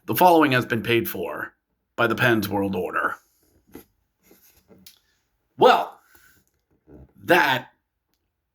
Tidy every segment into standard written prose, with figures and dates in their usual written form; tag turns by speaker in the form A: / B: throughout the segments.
A: The following has been paid for by the Pens World Order. Well, that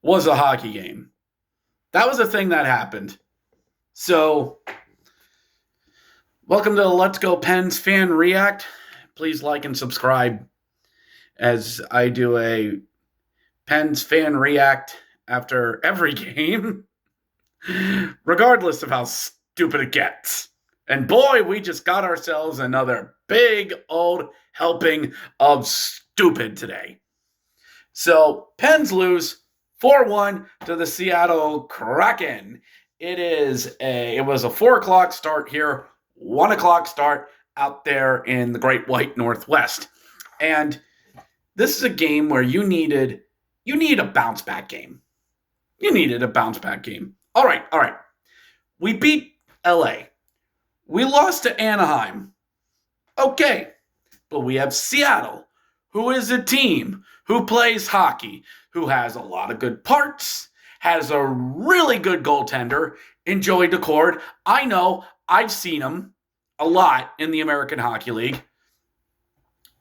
A: was a hockey game. That was a thing that happened. So, welcome to Let's Go Pens Fan React. Please like and subscribe as I do a Pens Fan React after every game, regardless of how stupid it gets. And boy, we just got ourselves another big old helping of stupid today. So, Pens lose 4-1 to the Seattle Kraken. It was a 4 o'clock start here, 1 o'clock start out there in the Great White Northwest. And this is a game where you need a bounce back game. You needed a bounce back game. All right. We beat LA. We lost to Anaheim. Okay. But we have Seattle, who is a team who plays hockey, who has a lot of good parts, has a really good goaltender in Joey Daccord. I know, I've seen him a lot in the American Hockey League.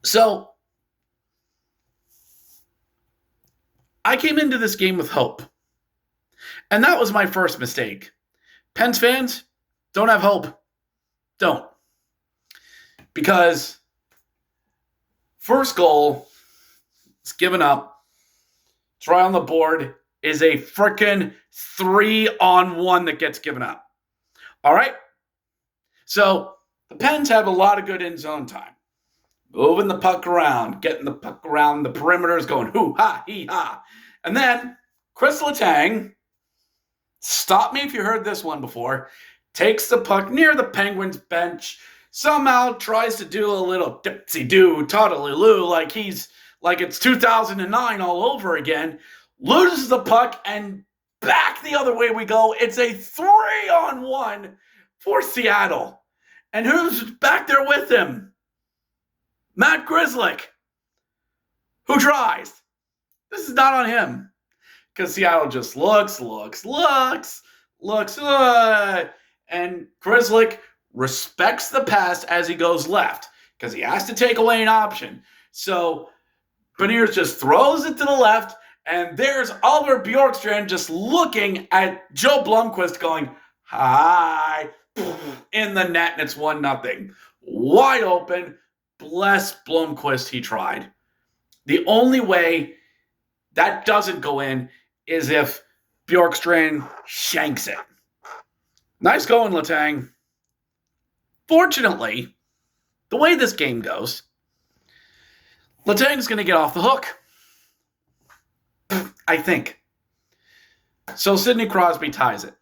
A: So, I came into this game with hope. And that was my first mistake. Pens fans, don't have hope. Don't. Because first goal is given up. Try on the board is a freaking 3-on-1 that gets given up. All right? So the Pens have a lot of good in-zone time. Moving the puck around, getting the puck around the perimeters, going hoo-ha, hee-ha. And then Chris Letang, stop me if you heard this one before, takes the puck near the Penguins bench, somehow tries to do a little dipsy-do, toddly-loo, like it's 2009 all over again, loses the puck, and back the other way we go. It's a 3-on-1 for Seattle. And who's back there with him? Matt Grzelcyk, who tries. This is not on him. Because Seattle just looks. And Grzelcyk respects the pass as he goes left. Because he has to take away an option. So Beniers just throws it to the left. And there's Oliver Bjorkstrand just looking at Joe Blomqvist going, hi, in the net. And it's 1-0. Wide open. Bless Blomqvist, he tried. The only way that doesn't go in is if Bjorkstrand shanks it. Nice going, Letang. Fortunately, the way this game goes, Letang's going to get off the hook. I think. So Sidney Crosby ties it.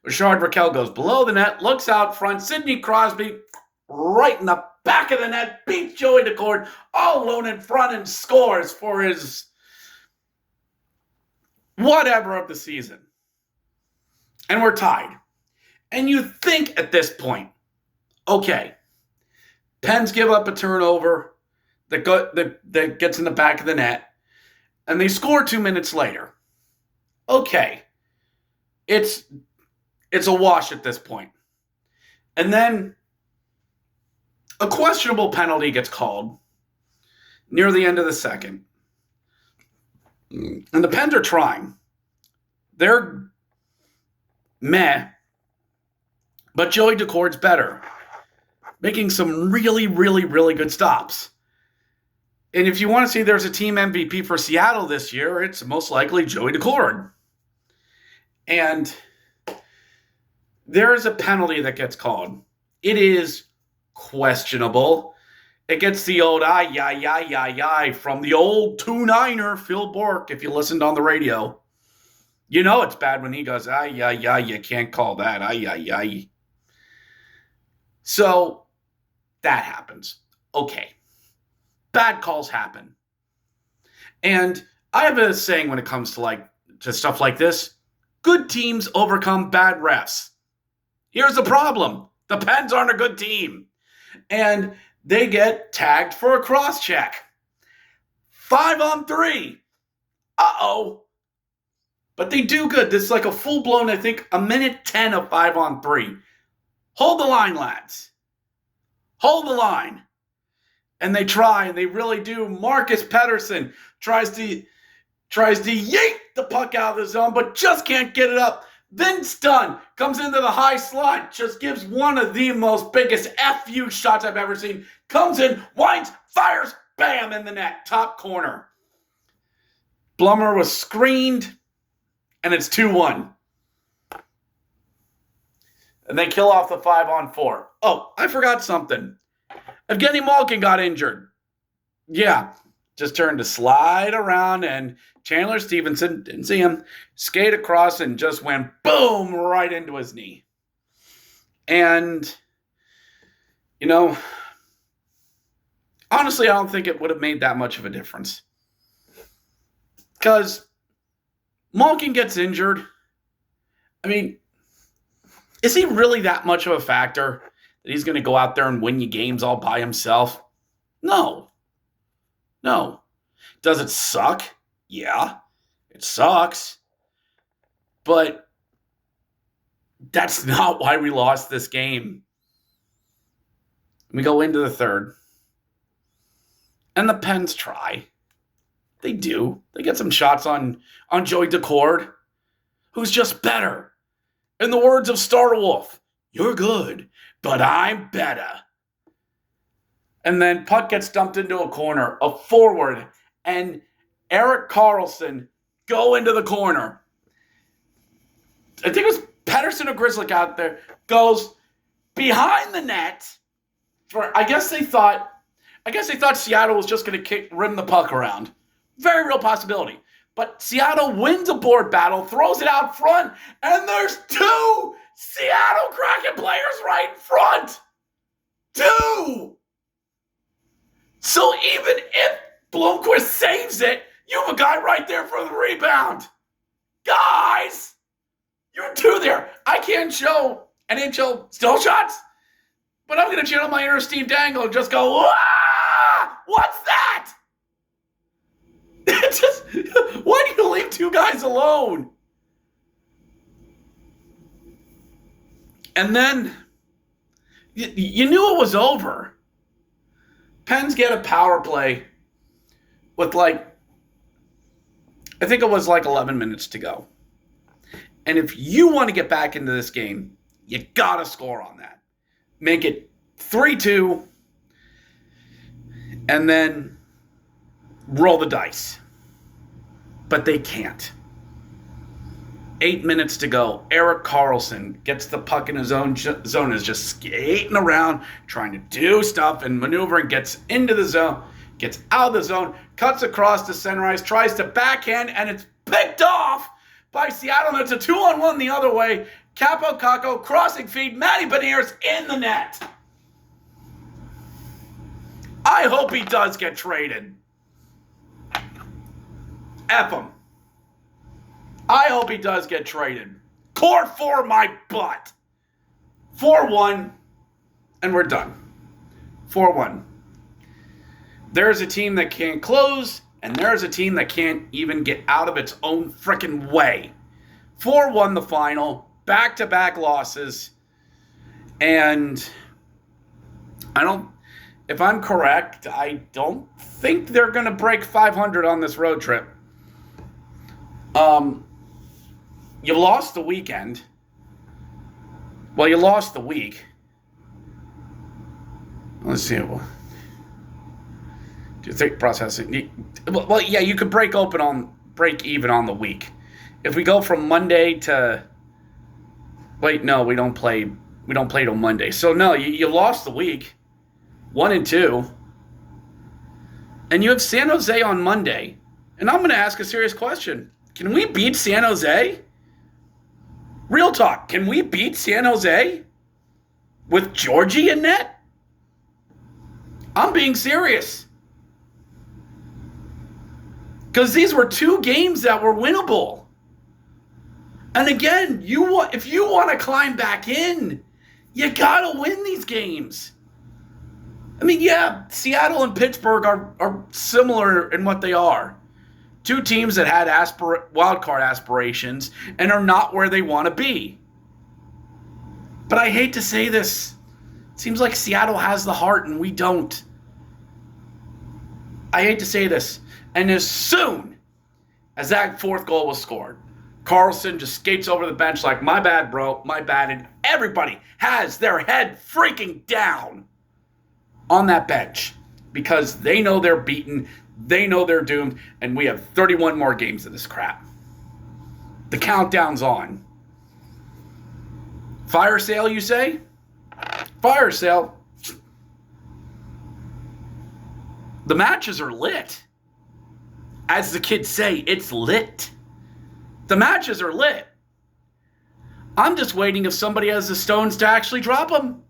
A: Richard Raquel goes below the net, looks out front. Sidney Crosby right in the back of the net, beats Joey Daccord all alone in front and scores for his whatever of the season. And we're tied. And you think at this point, okay, Pens give up a turnover that gets in the back of the net, and they score 2 minutes later. Okay, it's a wash at this point. And then a questionable penalty gets called near the end of the second. And the Pens are trying. They're meh. But Joey Daccord's better. Making some really, really, really good stops. And if you want to see there's a team MVP for Seattle this year, it's most likely Joey Daccord. And there is a penalty that gets called. It is questionable. It gets the old from the old 2-9er, Phil Bourque, if you listened on the radio. You know it's bad when he goes, you can't call that, So, that happens. Okay. Bad calls happen. And I have a saying when it comes to stuff like this. Good teams overcome bad refs. Here's the problem. The Pens aren't a good team. And they get tagged for a cross-check. 5-on-3. Uh-oh. But they do good. This is like a full-blown, I think, a minute 10 of 5-on-3. Hold the line, lads. Hold the line. And they try, and they really do. Marcus Pettersson tries to yank the puck out of the zone, but just can't get it up. Vince Dunn comes into the high slot, just gives one of the most biggest FU shots I've ever seen. Comes in, winds, fires, bam, in the net, top corner. Blummer was screened, and it's 2-1. And they kill off the 5-on-4. Oh, I forgot something. Evgeny Malkin got injured. Yeah, just turned to slide around, and Chandler Stevenson, didn't see him, skate across and just went boom right into his knee. And, you know, honestly, I don't think it would have made that much of a difference. Because Malkin gets injured. I mean, is he really that much of a factor that he's going to go out there and win you games all by himself? No. Does it suck? Yeah, it sucks. But that's not why we lost this game. We go into the third. And the Pens try. They do. They get some shots on Joey Decord, who's just better. In the words of Starwolf, you're good, but I'm better. And then puck gets dumped into a corner, a forward, and Erik Karlsson go into the corner. I think it was Pettersson or Grizzlick out there, goes behind the net. I guess they thought Seattle was just going to rim the puck around. Very real possibility. But Seattle wins a board battle, throws it out front, and there's 2 Seattle Kraken players right in front. 2! So even if Blomqvist saves it, you have a guy right there for the rebound. Guys, you're 2 there. I can't show NHL still shots, but I'm going to channel my inner Steve Dangle and just go, ah! What's that? Why do you leave 2 guys alone? And then you knew it was over. Pens get a power play with I think it was 11 minutes to go. And if you want to get back into this game, you got to score on that. Make it 3-2 and then roll the dice. But they can't. 8 minutes to go. Erik Karlsson gets the puck in his own zone, is just skating around, trying to do stuff and maneuvering, gets into the zone, gets out of the zone, cuts across to center ice, tries to backhand, and it's picked off by Seattle, and it's a 2-on-1 the other way. Capo Caco, crossing feed, Matty Beniers in the net. I hope he does get traded. F him. I hope he does get traded. Core for my butt. 4-1, and we're done. 4-1. There's a team that can't close, and there's a team that can't even get out of its own frickin' way. 4-1 the final, back-to-back losses, and if I'm correct, I don't think they're going to break 500 on this road trip. You lost the weekend. Well, you lost the week. Let's see. Do you think processing? Well, yeah, you could break even on the week. If we go from Monday to, wait, no, we don't play till Monday. So no, you lost the week, 1-2, and you have San Jose on Monday. And I'm going to ask a serious question. Can we beat San Jose? Real talk. Can we beat San Jose with Georgie in net? I'm being serious. Because these were 2 games that were winnable. And again, if you want to climb back in, you got to win these games. I mean, yeah, Seattle and Pittsburgh are similar in what they are. 2 teams that had wildcard aspirations and are not where they want to be. But I hate to say this. It seems like Seattle has the heart and we don't. I hate to say this. And as soon as that fourth goal was scored, Carlson just skates over the bench like, my bad, bro, my bad. And everybody has their head freaking down on that bench because they know they're beaten, they know they're doomed, and we have 31 more games of this crap. The countdown's on. Fire sale, you say? Fire sale. The matches are lit. As the kids say, it's lit. The matches are lit. I'm just waiting if somebody has the stones to actually drop them.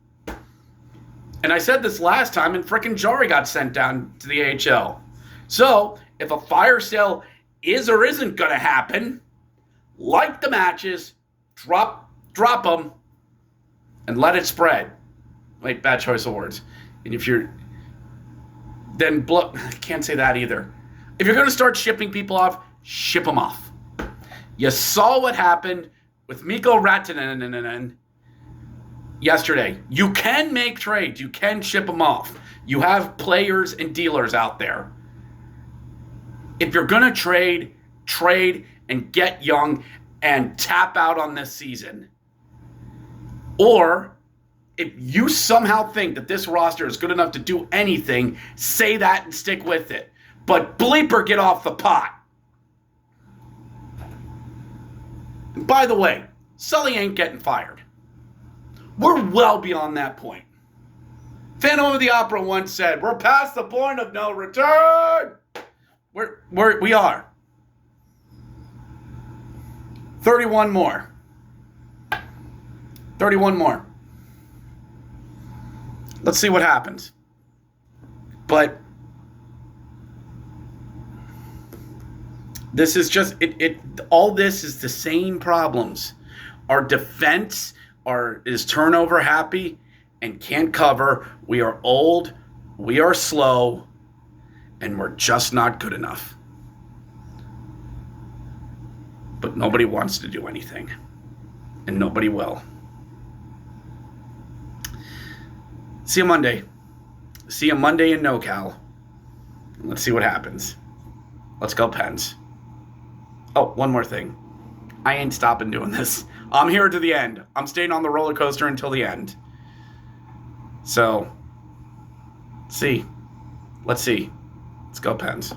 A: And I said this last time, and frickin' Jari got sent down to the AHL. So, if a fire sale is or isn't going to happen, like the matches, drop them, and let it spread. Wait, bad choice of words. And if you're... Then, I can't say that either. If you're going to start shipping people off, ship them off. You saw what happened with Mikko Rantanen yesterday. You can make trades. You can ship them off. You have players and dealers out there. If you're going to trade and get young and tap out on this season. Or if you somehow think that this roster is good enough to do anything, say that and stick with it. But bleeper, get off the pot. And by the way, Sully ain't getting fired. We're well beyond that point. Phantom of the Opera once said, we're past the point of no return. We are. 31 more. 31 more. Let's see what happens. But this is just all this is the same problems. Our defense is turnover happy and can't cover. We are old, we are slow, and we're just not good enough. But nobody wants to do anything. And nobody will. See you Monday. See you Monday in NoCal. Let's see what happens. Let's go Pens. Oh, one more thing. I ain't stopping doing this. I'm here to the end. I'm staying on the roller coaster until the end. So, let's see. Let's go Pens.